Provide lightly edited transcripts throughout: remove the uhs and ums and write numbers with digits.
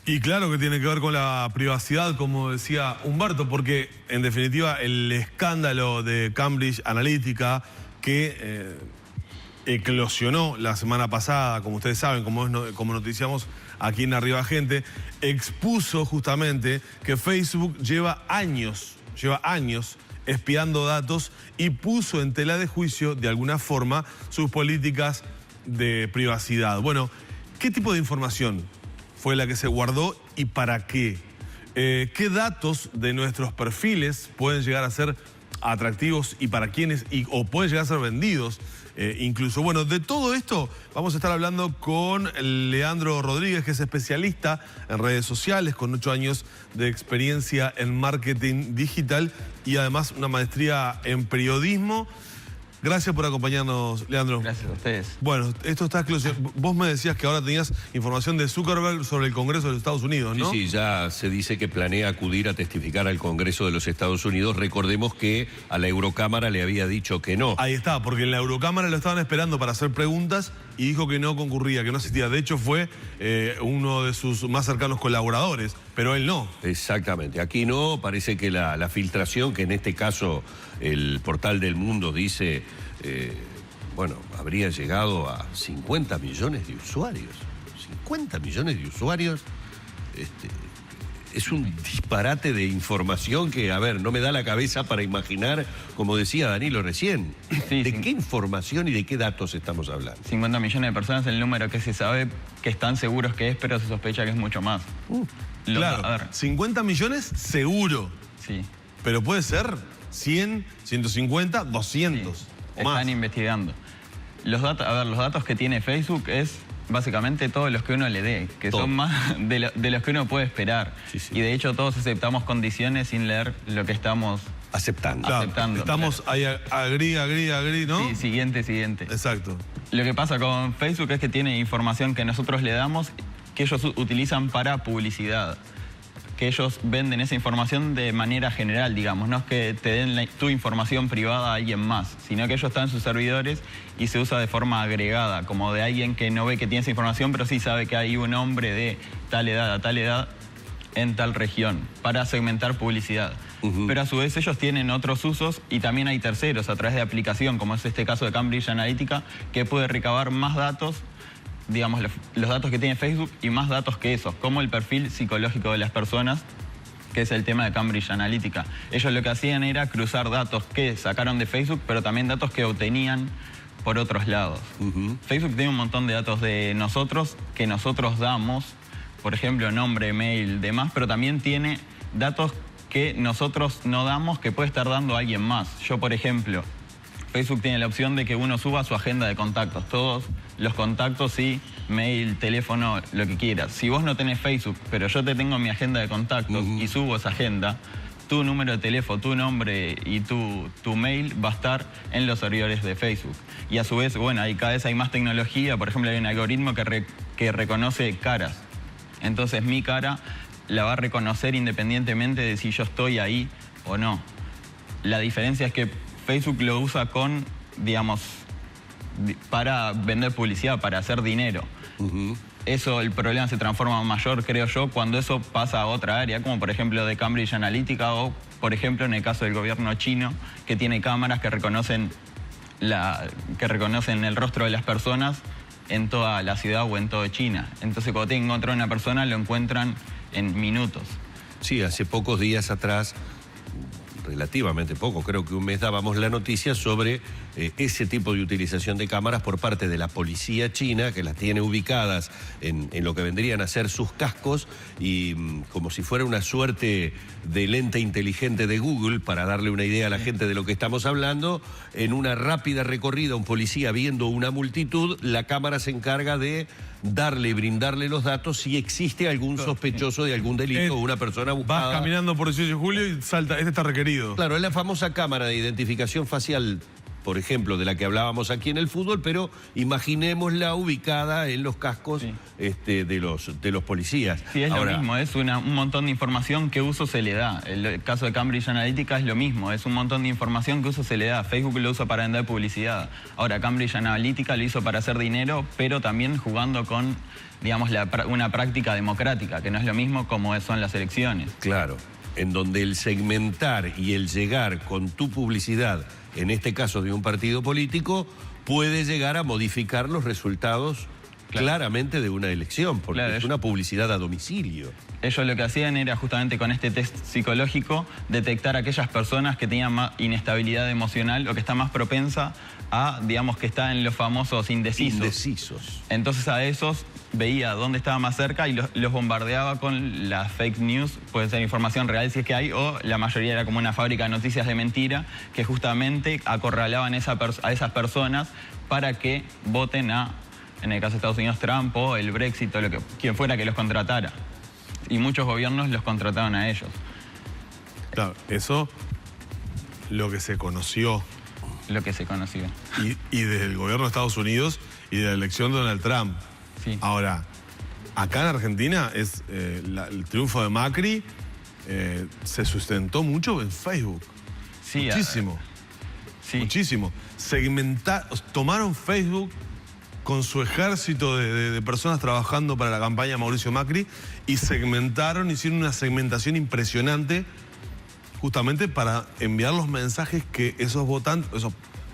Y claro que tiene que ver con la privacidad, como decía Humberto, porque en definitiva el escándalo de Cambridge Analytica que eclosionó la semana pasada, como ustedes saben, como noticiamos aquí en Arriba Gente, expuso justamente que Facebook lleva años espiando datos y puso en tela de juicio, de alguna forma, sus políticas de privacidad. Bueno, ¿qué tipo de información fue la que se guardó y para qué? ¿Qué datos de nuestros perfiles pueden llegar a ser atractivos y para quiénes, o pueden llegar a ser vendidos incluso? Bueno, de todo esto vamos a estar hablando con Leandro Rodríguez, que es especialista en redes sociales, con 8 años de experiencia en marketing digital y además una maestría en periodismo. Gracias por acompañarnos, Leandro. Gracias a ustedes. Bueno, esto está eclosionando. Vos me decías que ahora tenías información de Zuckerberg sobre el Congreso de los Estados Unidos, ¿no? Sí, ya se dice que planea acudir a testificar al Congreso de los Estados Unidos. Recordemos que a la Eurocámara le había dicho que no. Ahí está, porque en la Eurocámara lo estaban esperando para hacer preguntas y dijo que no concurría, que no asistía. De hecho, fue uno de sus más cercanos colaboradores, pero él no. Exactamente. Aquí no, parece que la filtración, que en este caso el portal del Mundo dice, bueno, habría llegado a 50 millones de usuarios. 50 millones de usuarios. Es un disparate de información que, a ver, no me da la cabeza para imaginar, como decía Danilo recién, ¿de qué información y de qué datos estamos hablando? 50 millones de personas es el número que se sabe, que están seguros que es, pero se sospecha que es mucho más. Claro, a ver. 50 millones seguro. Sí. Pero puede ser 100, 150, 200 Sí. o más. Están investigando. Los datos que tiene Facebook es básicamente todos los que uno le dé, que son más de los que uno puede esperar. Sí, sí. Y de hecho todos aceptamos condiciones sin leer lo que estamos aceptando. Claro, aceptando. estamos ahí, agree, ¿no? Sí, siguiente. Exacto. Lo que pasa con Facebook es que tiene información que nosotros le damos, que ellos utilizan para publicidad. Que ellos venden esa información de manera general, digamos. No es que te den tu información privada a alguien más, sino que ellos están en sus servidores y se usa de forma agregada, como de alguien que no ve que tiene esa información, pero sí sabe que hay un hombre de tal edad a tal edad en tal región, para segmentar publicidad. Pero a su vez ellos tienen otros usos y también hay terceros a través de aplicación, como es este caso de Cambridge Analytica, que puede recabar más datos, digamos, los datos que tiene Facebook y más datos que esos, como el perfil psicológico de las personas, que es el tema de Cambridge Analytica. Ellos lo que hacían era cruzar datos que sacaron de Facebook, pero también datos que obtenían por otros lados. Facebook tiene un montón de datos de nosotros, que nosotros damos, por ejemplo, nombre, mail, demás, pero también tiene datos que nosotros no damos, que puede estar dando alguien más. Yo, por ejemplo, Facebook tiene la opción de que uno suba su agenda de contactos, todos los contactos, sí, mail, teléfono, lo que quieras. Si vos no tenés Facebook, pero yo te tengo mi agenda de contactos y subo esa agenda, tu número de teléfono, tu nombre y tu mail va a estar en los servidores de Facebook. Y a su vez, bueno, cada vez hay más tecnología. Por ejemplo, hay un algoritmo que reconoce caras. Entonces mi cara la va a reconocer independientemente de si yo estoy ahí o no. La diferencia es que Facebook lo usa con, digamos, para vender publicidad, para hacer dinero. Eso, el problema se transforma mayor, creo yo, cuando eso pasa a otra área, como por ejemplo de Cambridge Analytica o, por ejemplo, en el caso del gobierno chino, que tiene cámaras que reconocen el rostro de las personas en toda la ciudad o en toda China. Entonces, cuando tienen que encontrar a una persona, lo encuentran en minutos. Sí, hace pocos días atrás, relativamente poco, creo que un mes, dábamos la noticia sobre ese tipo de utilización de cámaras por parte de la policía china, que las tiene ubicadas en lo que vendrían a ser sus cascos y como si fuera una suerte de lente inteligente de Google, para darle una idea a la gente de lo que estamos hablando. En una rápida recorrida, un policía viendo una multitud, la cámara se encarga de darle y brindarle los datos si existe algún sospechoso de algún delito o una persona buscada. Vas caminando por 18 de julio y salta, este está requerido. Claro, es la famosa cámara de identificación facial por ejemplo, de la que hablábamos aquí en el fútbol, pero imaginémosla ubicada en los cascos Sí. de los policías. Sí, es Ahora, lo mismo, es un montón de información que uso se le da. El caso de Cambridge Analytica es lo mismo, es un montón de información que uso se le da. Facebook lo usa para vender publicidad. Ahora, Cambridge Analytica lo hizo para hacer dinero, pero también jugando con, digamos, una práctica democrática, que no es lo mismo como son las elecciones. claro, en donde el segmentar y el llegar con tu publicidad, en este caso de un partido político, puede llegar a modificar los resultados claramente de una elección, porque Claro, es una publicidad a domicilio. Ellos lo que hacían era justamente con este test psicológico detectar a aquellas personas que tenían más inestabilidad emocional o que está más propensa a, digamos, que está en los famosos indecisos. Indecisos. Entonces a esos veía dónde estaba más cerca y los bombardeaba con las fake news, puede ser información real si es que hay, o la mayoría era como una fábrica de noticias de mentira que justamente acorralaban a esas personas para que voten en el caso de Estados Unidos, Trump o el Brexit o quien fuera que los contratara. Y muchos gobiernos los contrataban a ellos. Claro, eso lo que se conoció. Lo que se conocía. Y desde el gobierno de Estados Unidos y de la elección de Donald Trump. Sí. Ahora, acá en Argentina es el triunfo de Macri se sustentó mucho en Facebook. Sí, Muchísimo. Sí. Muchísimo. Tomaron Facebook con su ejército de personas trabajando para la campaña de Mauricio Macri y hicieron una segmentación impresionante justamente para enviar los mensajes que esos votantes,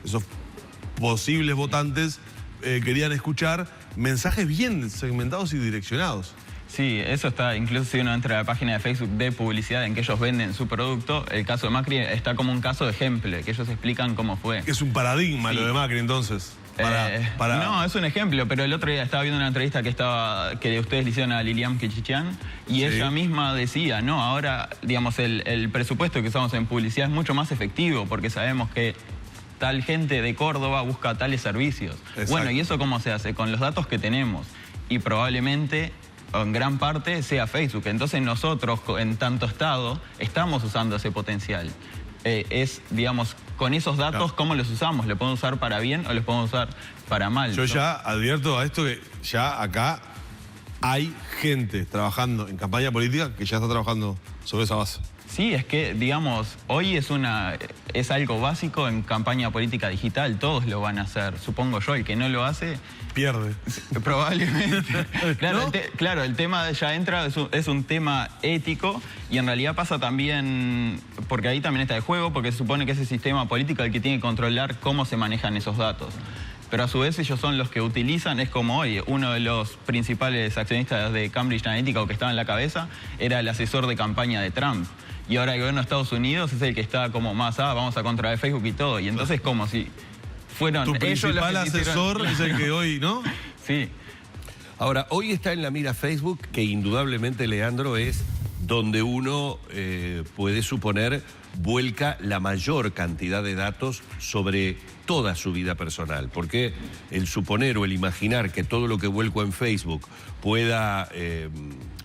esos posibles votantes querían escuchar, mensajes bien segmentados y direccionados. Sí, eso está, incluso si uno entra a la página de Facebook de publicidad en que ellos venden su producto, el caso de Macri está como un caso de ejemplo, que ellos explican cómo fue. Es un paradigma lo de Macri entonces. No, es un ejemplo, pero el otro día estaba viendo una entrevista que ustedes le hicieron a Lilian Kechichian y ella misma decía, no, ahora, digamos, el presupuesto que usamos en publicidad es mucho más efectivo porque sabemos que tal gente de Córdoba busca tales servicios. Exacto. Bueno, ¿y eso cómo se hace? Con los datos que tenemos. Y probablemente, en gran parte, sea Facebook. Entonces nosotros, en tanto estado, estamos usando ese potencial. Digamos, con esos datos, ¿cómo los usamos? ¿Lo podemos usar para bien o los podemos usar para mal? Yo ya advierto a esto que ya acá hay gente trabajando en campaña política que ya está trabajando sobre esa base. Sí, es que, digamos, hoy es algo básico en campaña política digital. Todos lo van a hacer, supongo yo. El que no lo hace... Pierde. Probablemente. Claro, ¿No? claro, el tema ya entra, es un tema ético y en realidad pasa también, porque ahí también está el juego, porque se supone que es el sistema político el que tiene que controlar cómo se manejan esos datos. Pero a su vez ellos son los que utilizan, es como hoy, uno de los principales accionistas de Cambridge Analytica o que estaba en la cabeza era el asesor de campaña de Trump. Y ahora el gobierno de Estados Unidos es el que está como más, vamos a controlar Facebook y todo. Y entonces como si fueron Tu ellos los principal que asesor es el que hoy, ¿no? Sí. Ahora, hoy está en la mira Facebook, que indudablemente, Leandro, es donde uno puede suponer vuelca la mayor cantidad de datos sobre toda su vida personal. Porque el suponer o el imaginar que todo lo que vuelco en Facebook pueda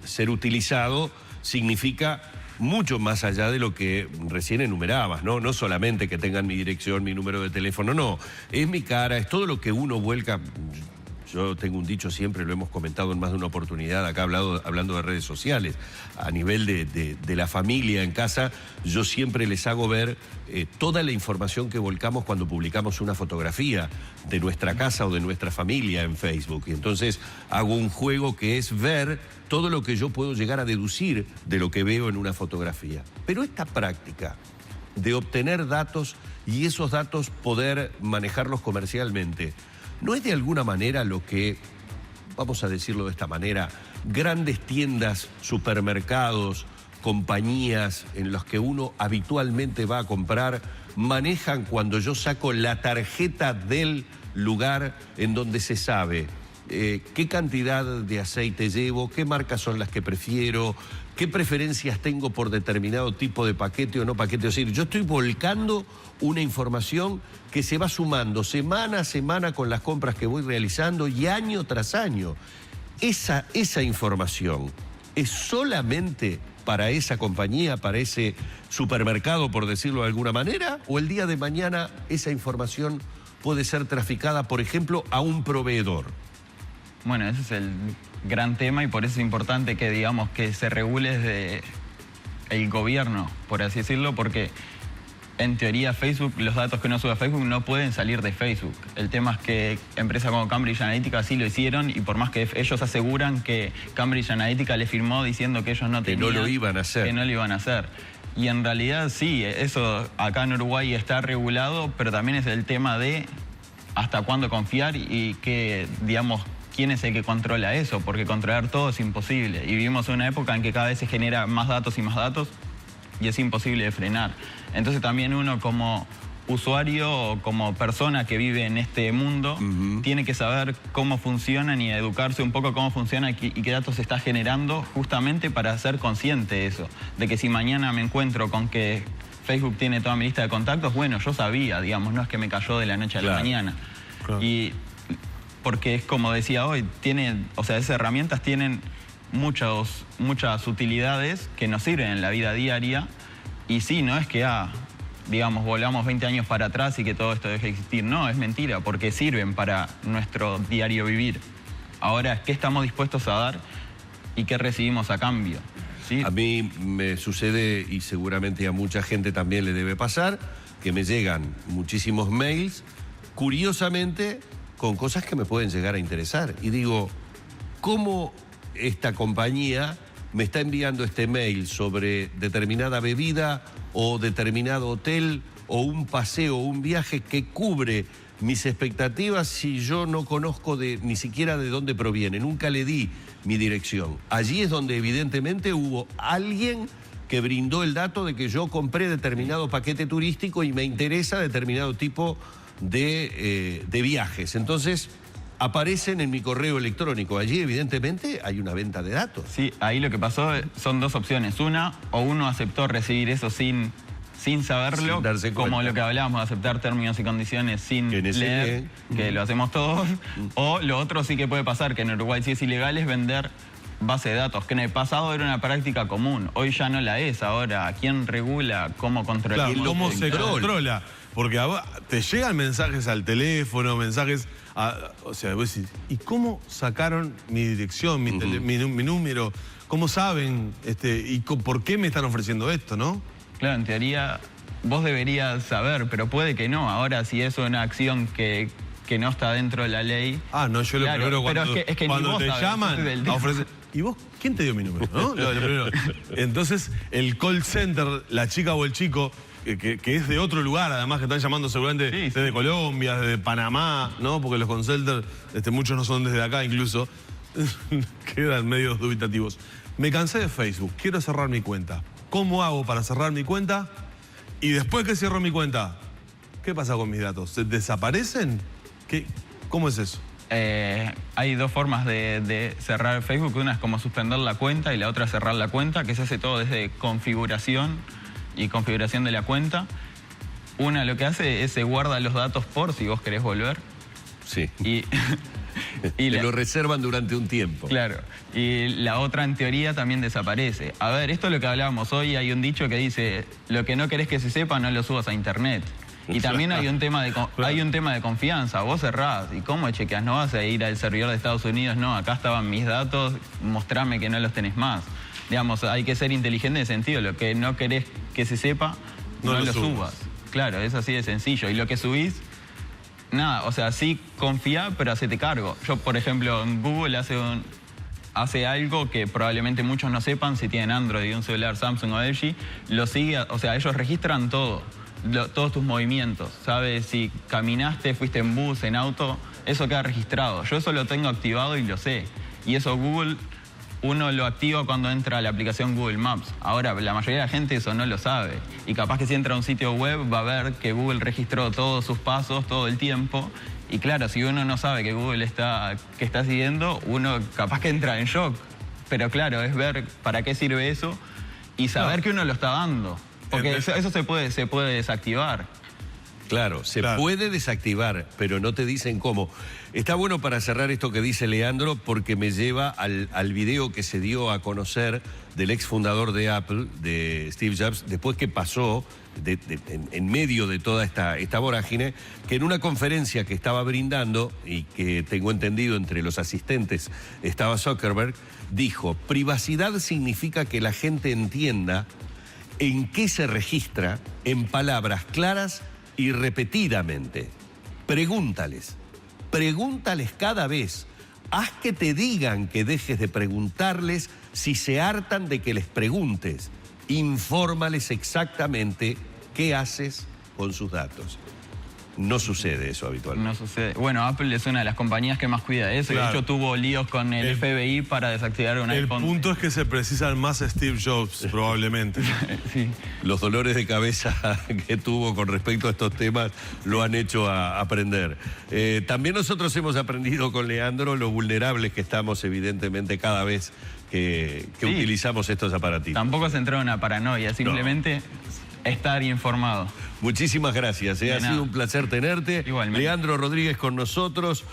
ser utilizado significa mucho más allá de lo que recién enumerabas, ¿no? No solamente que tengan mi dirección, mi número de teléfono, no. Es mi cara, es todo lo que uno vuelca. Yo tengo un dicho siempre, lo hemos comentado en más de una oportunidad, acá hablando de redes sociales. A nivel de la familia en casa, yo siempre les hago ver toda la información que volcamos cuando publicamos una fotografía de nuestra casa o de nuestra familia en Facebook. Y entonces hago un juego que es ver todo lo que yo puedo llegar a deducir de lo que veo en una fotografía. Pero esta práctica de obtener datos y esos datos poder manejarlos comercialmente, ¿no es de alguna manera lo que, vamos a decirlo de esta manera, grandes tiendas, supermercados, compañías en los que uno habitualmente va a comprar, manejan cuando yo saco la tarjeta del lugar en donde se sabe qué cantidad de aceite llevo, qué marcas son las que prefiero, qué preferencias tengo por determinado tipo de paquete o no paquete? Es decir, yo estoy volcando una información que se va sumando semana a semana con las compras que voy realizando y año tras año. Esa información es solamente para esa compañía, para ese supermercado, por decirlo de alguna manera? ¿O el día de mañana esa información puede ser traficada, por ejemplo, a un proveedor? Bueno, ese es el gran tema y por eso es importante que, digamos, que se regule desde el gobierno, por así decirlo, porque en teoría Facebook, los datos que uno sube a Facebook no pueden salir de Facebook. El tema es que empresas como Cambridge Analytica sí lo hicieron y por más que ellos aseguran que Cambridge Analytica le firmó diciendo que ellos no tenían... Que no lo iban a hacer. Que no lo iban a hacer. Y en realidad sí, eso acá en Uruguay está regulado, pero también es el tema de hasta cuándo confiar y que, digamos, quién es el que controla eso, porque controlar todo es imposible. Y vivimos en una época en que cada vez se genera más datos y es imposible de frenar. Entonces también uno como usuario o como persona que vive en este mundo tiene que saber cómo funcionan y educarse un poco cómo funciona y qué datos se está generando justamente para ser consciente de eso. De que si mañana me encuentro con que Facebook tiene toda mi lista de contactos, bueno, yo sabía, digamos, no es que me cayó de la noche a la mañana. Claro. Y porque es como decía hoy, esas herramientas tienen muchas utilidades que nos sirven en la vida diaria y sí, no es que, digamos, volamos 20 años para atrás y que todo esto deje de existir. No, es mentira, porque sirven para nuestro diario vivir. Ahora, ¿qué estamos dispuestos a dar y qué recibimos a cambio? ¿Sí? A mí me sucede, y seguramente a mucha gente también le debe pasar, que me llegan muchísimos mails, curiosamente, con cosas que me pueden llegar a interesar. Y digo, ¿cómo esta compañía me está enviando este mail sobre determinada bebida o determinado hotel o un paseo o un viaje que cubre mis expectativas si yo no conozco ni siquiera de dónde proviene? Nunca le di mi dirección. Allí es donde evidentemente hubo alguien que brindó el dato de que yo compré determinado paquete turístico y me interesa determinado tipo de viajes. Entonces aparecen en mi correo electrónico. Allí evidentemente hay una venta de datos. Sí, ahí lo que pasó son dos opciones. Una, o uno aceptó recibir eso sin saberlo, sin darse como cuenta. Lo que hablábamos, de aceptar términos y condiciones sin leer, que lo hacemos todos. O lo otro sí que puede pasar, que en Uruguay sí es ilegal, es vender base de datos, que en el pasado era una práctica común. Hoy ya no la es. Ahora, ¿quién regula cómo controlar? Claro, ¿cómo se controla? Porque te llegan mensajes al teléfono, mensajes... o sea, vos decís, ¿y cómo sacaron mi dirección, mi número? ¿Cómo saben? ¿Y por qué me están ofreciendo esto, no? Claro, en teoría vos deberías saber, pero puede que no. Ahora, si es una acción que no está dentro de la ley... No, yo lo primero cuando te llaman a ofrecer... ¿Y vos? ¿Quién te dio mi número? ¿No? Lo primero. Entonces, el call center, la chica o el chico... Que es de otro lugar, además, que están llamando seguramente desde Colombia, desde Panamá, ¿no? Porque los call centers, muchos no son desde acá incluso, quedan medios dubitativos. Me cansé de Facebook, quiero cerrar mi cuenta. ¿Cómo hago para cerrar mi cuenta? Y después que cierro mi cuenta, ¿qué pasa con mis datos? ¿Se desaparecen? ¿Cómo es eso? Hay dos formas de cerrar Facebook. Una es como suspender la cuenta y la otra es cerrar la cuenta, que se hace todo desde configuración de la cuenta. Una lo que hace es se guarda los datos por si vos querés volver. Sí. Y te lo reservan durante un tiempo. Claro. Y la otra en teoría también desaparece. A ver, esto es lo que hablábamos hoy. Hay un dicho que dice, lo que no querés que se sepa no lo subas a internet. Y también hay un tema de confianza. Vos cerrás. ¿Y cómo chequeas? No vas a ir al servidor de Estados Unidos. No, acá estaban mis datos. Mostrame que no los tenés más. Digamos, hay que ser inteligente en ese sentido. Lo que no querés que se sepa, no lo subas. Claro, es así de sencillo. Y lo que subís, nada, o sea, sí confía, pero hacete cargo. Yo, por ejemplo, en Google hace algo que probablemente muchos no sepan, si tienen Android y un celular Samsung o LG, lo sigue, o sea, ellos registran todo, todos tus movimientos. Sabes si caminaste, fuiste en bus, en auto, eso queda registrado. Yo eso lo tengo activado y lo sé. Y eso Google... Uno lo activa cuando entra a la aplicación Google Maps. Ahora, la mayoría de la gente eso no lo sabe. Y capaz que si entra a un sitio web va a ver que Google registró todos sus pasos todo el tiempo. Y claro, si uno no sabe que Google está siguiendo, uno capaz que entra en shock. Pero claro, es ver para qué sirve eso y saber que uno lo está dando. Porque eso se puede desactivar. Claro, se puede desactivar, pero no te dicen cómo. Está bueno para cerrar esto que dice Leandro, porque me lleva al video que se dio a conocer del ex fundador de Apple, de Steve Jobs, después que pasó en medio de toda esta vorágine, que en una conferencia que estaba brindando, y que tengo entendido entre los asistentes estaba Zuckerberg, dijo: privacidad significa que la gente entienda en qué se registra en palabras claras y repetidamente. Pregúntales cada vez. Haz que te digan que dejes de preguntarles si se hartan de que les preguntes. Infórmales exactamente qué haces con sus datos. No sucede eso habitualmente. No sucede. Bueno, Apple es una de las compañías que más cuida eso. Claro. De hecho, tuvo líos con el FBI para desactivar un iPhone. El punto es que se precisan más Steve Jobs, probablemente. Sí. Los dolores de cabeza que tuvo con respecto a estos temas lo han hecho aprender. También nosotros hemos aprendido con Leandro lo vulnerables que estamos, evidentemente, cada vez que utilizamos estos aparatitos. Tampoco se entró en una paranoia, simplemente estar informado. Muchísimas gracias, ha sido un placer tenerte. Igualmente. Leandro Rodríguez con nosotros,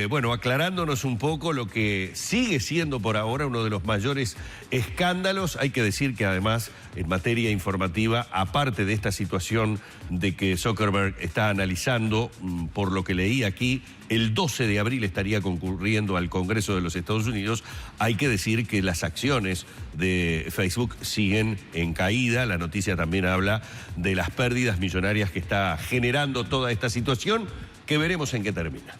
bueno, aclarándonos un poco lo que sigue siendo por ahora uno de los mayores escándalos. Hay que decir que además, en materia informativa, aparte de esta situación de que Zuckerberg está analizando, por lo que leí aquí, el 12 de abril estaría concurriendo al Congreso de los Estados Unidos, hay que decir que las acciones de Facebook siguen en caída. La noticia también habla de las pérdidas millonarias que está generando toda esta situación, que veremos en qué termina.